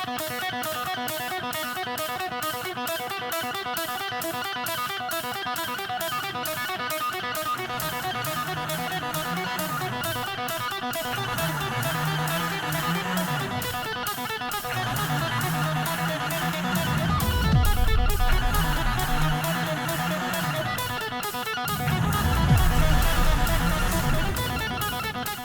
E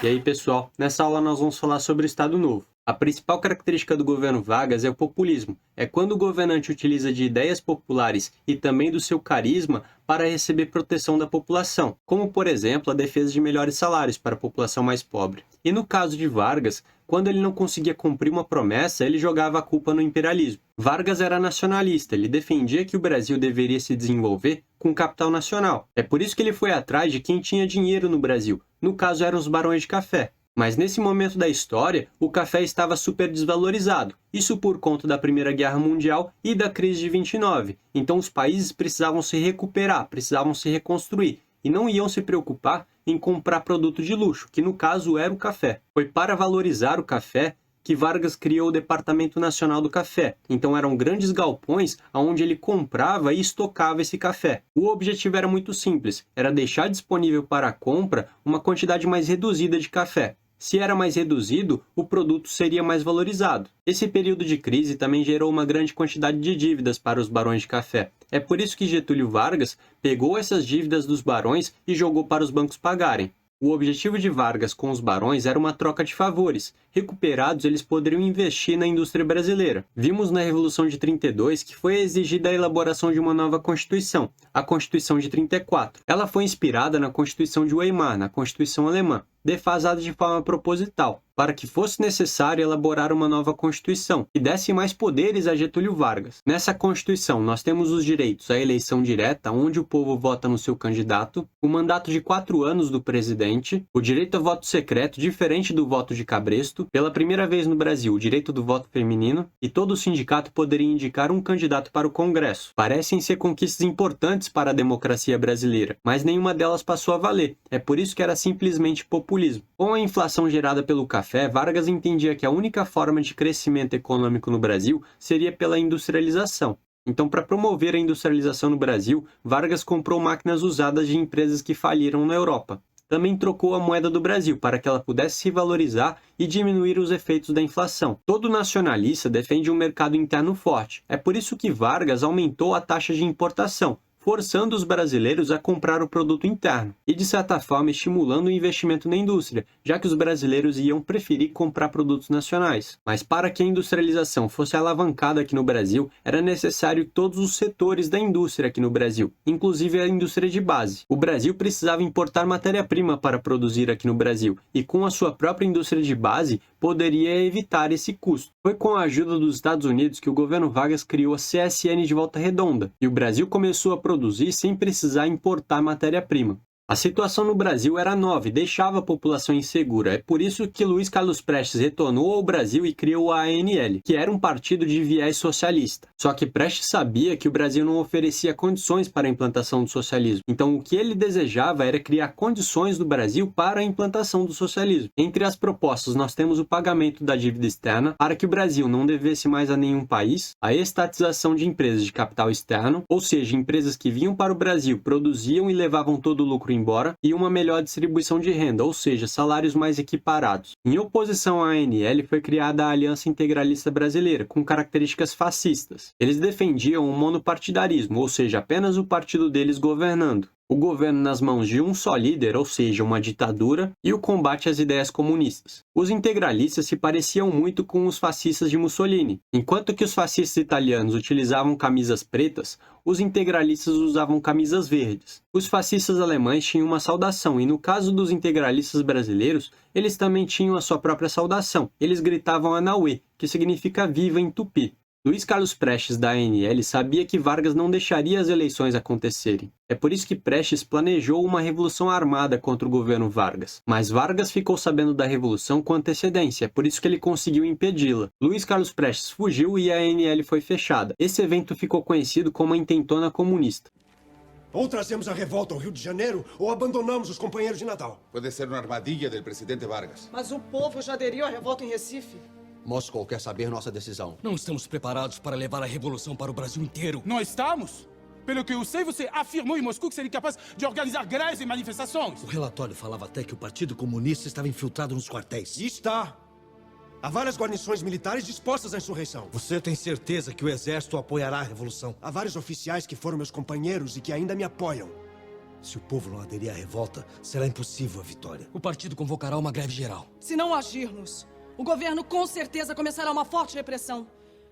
aí, pessoal, nessa aula nós vamos falar sobre o Estado Novo. A principal característica do governo Vargas é o populismo. É quando o governante utiliza de ideias populares e também do seu carisma para receber proteção da população, como, por exemplo, a defesa de melhores salários para a população mais pobre. E no caso de Vargas, quando ele não conseguia cumprir uma promessa, ele jogava a culpa no imperialismo. Vargas era nacionalista, ele defendia que o Brasil deveria se desenvolver com capital nacional. É por isso que ele foi atrás de quem tinha dinheiro no Brasil. No caso, eram os barões de café. Mas nesse momento da história, o café estava super desvalorizado, isso por conta da Primeira Guerra Mundial e da crise de 29. Então os países precisavam se recuperar, precisavam se reconstruir, e não iam se preocupar em comprar produto de luxo, que no caso era o café. Foi para valorizar o café que Vargas criou o Departamento Nacional do Café. Então eram grandes galpões onde ele comprava e estocava esse café. O objetivo era muito simples, era deixar disponível para a compra uma quantidade mais reduzida de café. Se era mais reduzido, o produto seria mais valorizado. Esse período de crise também gerou uma grande quantidade de dívidas para os barões de café. É por isso que Getúlio Vargas pegou essas dívidas dos barões e jogou para os bancos pagarem. O objetivo de Vargas com os barões era uma troca de favores. Recuperados, eles poderiam investir na indústria brasileira. Vimos na Revolução de 32 que foi exigida a elaboração de uma nova Constituição, a Constituição de 34. Ela foi inspirada na Constituição de Weimar, na Constituição alemã, defasada de forma proposital, para que fosse necessário elaborar uma nova Constituição, que desse mais poderes a Getúlio Vargas. Nessa Constituição, nós temos os direitos à eleição direta, onde o povo vota no seu candidato, o mandato de 4 anos do presidente, o direito ao voto secreto, diferente do voto de cabresto, pela primeira vez no Brasil, o direito do voto feminino, e todo sindicato poderia indicar um candidato para o Congresso. Parecem ser conquistas importantes para a democracia brasileira, mas nenhuma delas passou a valer. É por isso que era simplesmente populismo. Com a inflação gerada pelo café, Vargas entendia que a única forma de crescimento econômico no Brasil seria pela industrialização. Então, para promover a industrialização no Brasil, Vargas comprou máquinas usadas de empresas que faliram na Europa. Também trocou a moeda do Brasil para que ela pudesse se valorizar e diminuir os efeitos da inflação. Todo nacionalista defende um mercado interno forte. É por isso que Vargas aumentou a taxa de importação, forçando os brasileiros a comprar o produto interno e, de certa forma, estimulando o investimento na indústria, já que os brasileiros iam preferir comprar produtos nacionais. Mas para que a industrialização fosse alavancada aqui no Brasil, era necessário todos os setores da indústria aqui no Brasil, inclusive a indústria de base. O Brasil precisava importar matéria-prima para produzir aqui no Brasil e, com a sua própria indústria de base, poderia evitar esse custo. Foi com a ajuda dos Estados Unidos que o governo Vargas criou a CSN de Volta Redonda e o Brasil começou a produzir sem precisar importar matéria-prima. A situação no Brasil era nova e deixava a população insegura. É por isso que Luiz Carlos Prestes retornou ao Brasil e criou a ANL, que era um partido de viés socialista. Só que Prestes sabia que o Brasil não oferecia condições para a implantação do socialismo. Então o que ele desejava era criar condições do Brasil para a implantação do socialismo. Entre as propostas nós temos o pagamento da dívida externa para que o Brasil não devesse mais a nenhum país, a estatização de empresas de capital externo, ou seja, empresas que vinham para o Brasil, produziam e levavam todo o lucro embora, e uma melhor distribuição de renda, ou seja, salários mais equiparados. Em oposição à ANL foi criada a Aliança Integralista Brasileira, com características fascistas. Eles defendiam o monopartidarismo, ou seja, apenas o partido deles governando. O governo nas mãos de um só líder, ou seja, uma ditadura, e o combate às ideias comunistas. Os integralistas se pareciam muito com os fascistas de Mussolini. Enquanto que os fascistas italianos utilizavam camisas pretas, os integralistas usavam camisas verdes. Os fascistas alemães tinham uma saudação, e no caso dos integralistas brasileiros, eles também tinham a sua própria saudação. Eles gritavam Anauê, que significa viva em tupi. Luiz Carlos Prestes, da ANL, sabia que Vargas não deixaria as eleições acontecerem. É por isso que Prestes planejou uma revolução armada contra o governo Vargas. Mas Vargas ficou sabendo da revolução com antecedência, é por isso que ele conseguiu impedi-la. Luiz Carlos Prestes fugiu e a ANL foi fechada. Esse evento ficou conhecido como a Intentona Comunista. Ou trazemos a revolta ao Rio de Janeiro, ou abandonamos os companheiros de Natal. Pode ser uma armadilha do presidente Vargas. Mas o povo já aderiu à revolta em Recife. Moscou quer saber nossa decisão. Não estamos preparados para levar a revolução para o Brasil inteiro. Não estamos? Pelo que eu sei, você afirmou em Moscou que seria capaz de organizar greves e manifestações. O relatório falava até que o Partido Comunista estava infiltrado nos quartéis. E está. Há várias guarnições militares dispostas à insurreição. Você tem certeza que o exército apoiará a revolução? Há vários oficiais que foram meus companheiros e que ainda me apoiam. Se o povo não aderir à revolta, será impossível a vitória. O partido convocará uma greve geral. Se não agirmos, o governo com certeza começará uma forte repressão.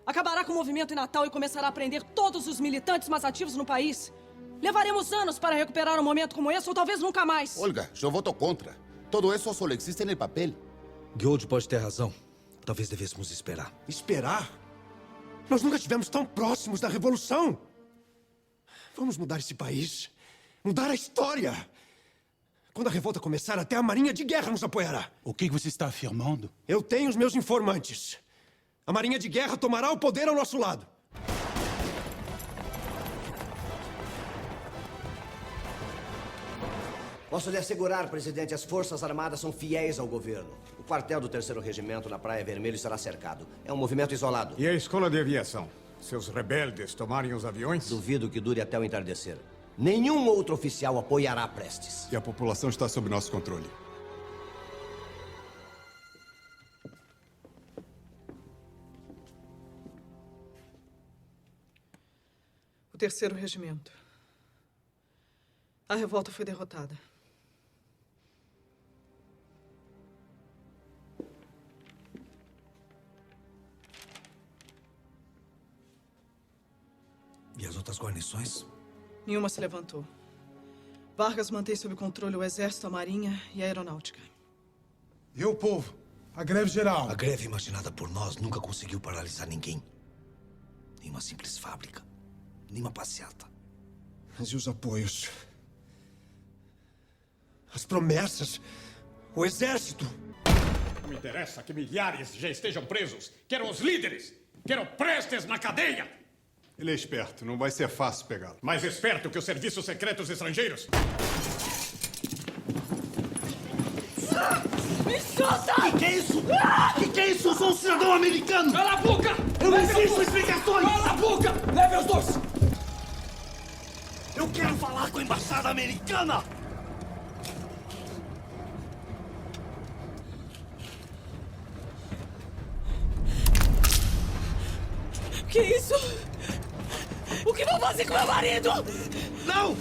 Acabará com o movimento em Natal e começará a prender todos os militantes mais ativos no país. Levaremos anos para recuperar um momento como esse, ou talvez nunca mais. Olga, yo voto contra. Todo eso solo existe en el papel. Gold pode ter razão. Talvez devêssemos esperar. Esperar? Nós nunca estivemos tão próximos da revolução. Vamos mudar esse país. Mudar a história. Quando a revolta começar, até a Marinha de Guerra nos apoiará. O que você está afirmando? Eu tenho os meus informantes. A Marinha de Guerra tomará o poder ao nosso lado. Posso lhe assegurar, presidente, as Forças Armadas são fiéis ao governo. O quartel do 3º Regimento na Praia Vermelha será cercado. É um movimento isolado. E a escola de aviação? Seus rebeldes tomarem os aviões? Duvido que dure até o entardecer. Nenhum outro oficial apoiará Prestes. E a população está sob nosso controle. O 3º Regimento. A revolta foi derrotada. E as outras guarnições? Nenhuma se levantou. Vargas mantém sob controle o exército, a marinha e a aeronáutica. E o povo? A greve geral? A greve imaginada por nós nunca conseguiu paralisar ninguém. Nem uma simples fábrica. Nem uma passeata. Mas e os apoios? As promessas? O exército? Não me interessa que milhares já estejam presos. Quero os líderes. Quero Prestes na cadeia. Ele é esperto, não vai ser fácil pegá-lo. Mais esperto que os serviços secretos estrangeiros. Me solta! Que é isso? Que é isso? Eu sou um cidadão americano! Cala a boca! Eu exijo explicações! Cala a boca! Leve os dois! Eu quero falar com a embaixada americana! Que isso? O que vou fazer com meu marido? Não!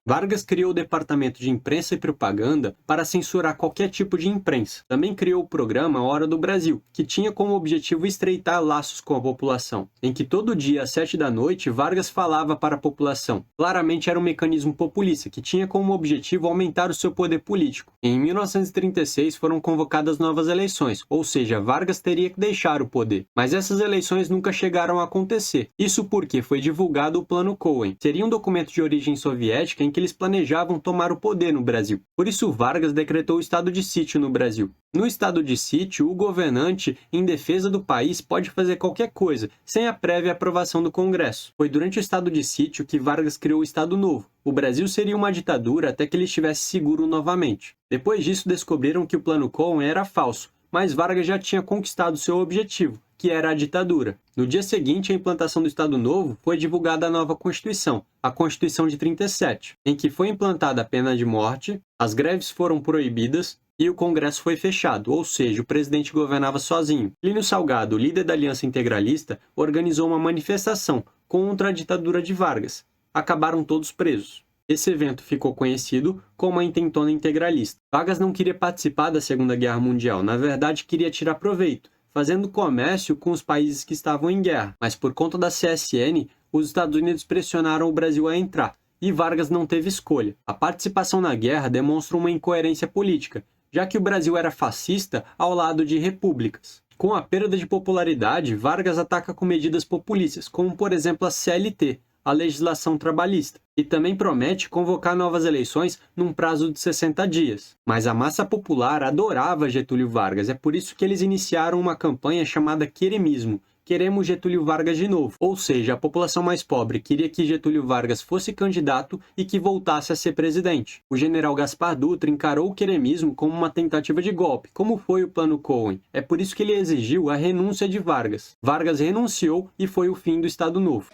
Vargas criou o Departamento de Imprensa e Propaganda para censurar qualquer tipo de imprensa. Também criou o programa Hora do Brasil, que tinha como objetivo estreitar laços com a população, em que todo dia às 7 da noite Vargas falava para a população. Claramente era um mecanismo populista, que tinha como objetivo aumentar o seu poder político. Em 1936 foram convocadas novas eleições, ou seja, Vargas teria que deixar o poder. Mas essas eleições nunca chegaram a acontecer. Isso porque foi divulgado o Plano Cohen. Seria um documento de origem soviética em que eles planejavam tomar o poder no Brasil. Por isso, Vargas decretou o estado de sítio no Brasil. No estado de sítio, o governante, em defesa do país, pode fazer qualquer coisa, sem a prévia aprovação do Congresso. Foi durante o estado de sítio que Vargas criou o Estado Novo. O Brasil seria uma ditadura até que ele estivesse seguro novamente. Depois disso, descobriram que o Plano Cohen era falso, mas Vargas já tinha conquistado seu objetivo, que era a ditadura. No dia seguinte à implantação do Estado Novo, foi divulgada a nova Constituição, a Constituição de 37, em que foi implantada a pena de morte, as greves foram proibidas e o Congresso foi fechado, ou seja, o presidente governava sozinho. Plínio Salgado, líder da Aliança Integralista, organizou uma manifestação contra a ditadura de Vargas. Acabaram todos presos. Esse evento ficou conhecido como a Intentona Integralista. Vargas não queria participar da Segunda Guerra Mundial, na verdade queria tirar proveito, fazendo comércio com os países que estavam em guerra. Mas por conta da CSN, os Estados Unidos pressionaram o Brasil a entrar, e Vargas não teve escolha. A participação na guerra demonstra uma incoerência política, já que o Brasil era fascista ao lado de repúblicas. Com a perda de popularidade, Vargas ataca com medidas populistas, como por exemplo a CLT, a legislação trabalhista, e também promete convocar novas eleições num prazo de 60 dias. Mas a massa popular adorava Getúlio Vargas, é por isso que eles iniciaram uma campanha chamada queremismo, queremos Getúlio Vargas de novo. Ou seja, a população mais pobre queria que Getúlio Vargas fosse candidato e que voltasse a ser presidente. O general Gaspar Dutra encarou o queremismo como uma tentativa de golpe, como foi o Plano Cohen. É por isso que ele exigiu a renúncia de Vargas. Vargas renunciou e foi o fim do Estado Novo.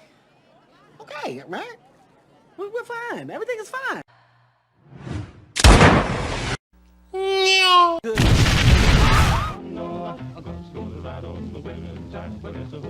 Okay, right? We're fine. Everything is fine. No, I gotta slow the ride on the women's side, but it's a